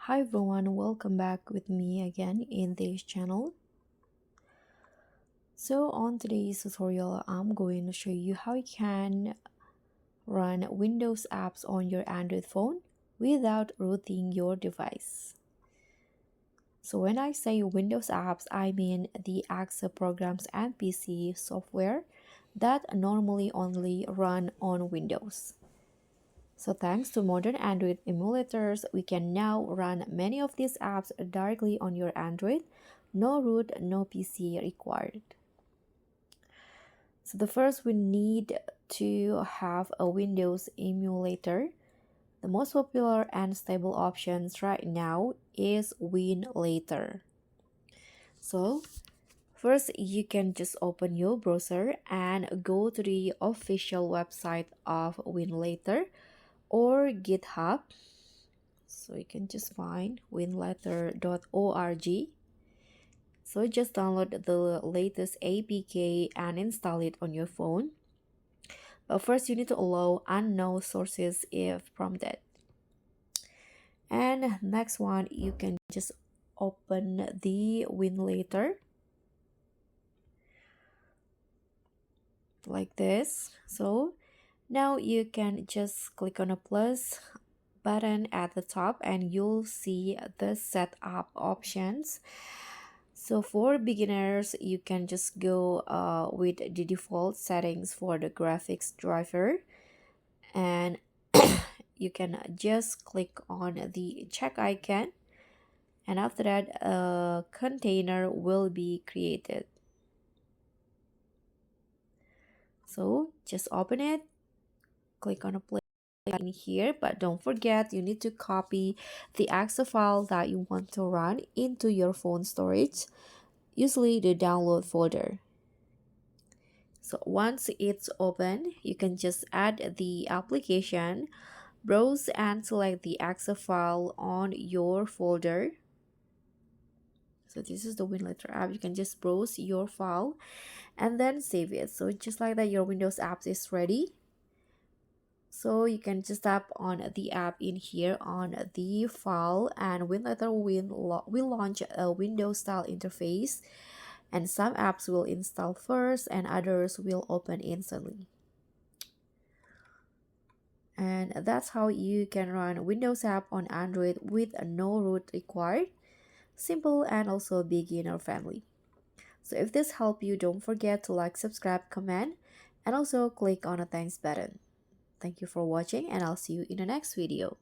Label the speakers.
Speaker 1: Hi everyone, welcome back with me again in this channel. So on today's tutorial, I'm going to show you how you can run Windows apps on your Android phone without rooting your device. So when I say Windows apps, I mean the Access programs and PC software that normally only run on Windows. So thanks to modern Android emulators, we can now run many of these apps directly on your Android. No root, no PC required. So the first we need to have a Windows emulator. The most popular and stable options right now is Winlator. So first you can just open your browser and go to the official website of Winlator or GitHub. So you can just find winlator.org. So just download the latest APK and install it on your phone. But first you need to allow unknown sources if prompted. And next one, you can just open the Winlator like this. So now you can just click on a plus button at the top and you'll see the setup options. So for beginners, you can just go with the default settings for the graphics driver, and you can just click on the check icon, and after that a container will be created. So just open it, click on a play in here, but don't forget you need to copy the exe file that you want to run into your phone storage, usually the download folder. So once it's open, you can just add the application, browse and select the exe file on your folder. So this is the Winlator app. You can just browse your file and then save it. So just like that, your Windows apps is ready. So you can just tap on the app in here on the file, and Winlator will launch a Windows style interface, and some apps will install first and others will open instantly. And that's how you can run Windows app on Android with no root required. Simple and also beginner friendly. So if this helped you, don't forget to like, subscribe, comment, and also click on the thanks button. Thank you for watching, and I'll see you in the next video.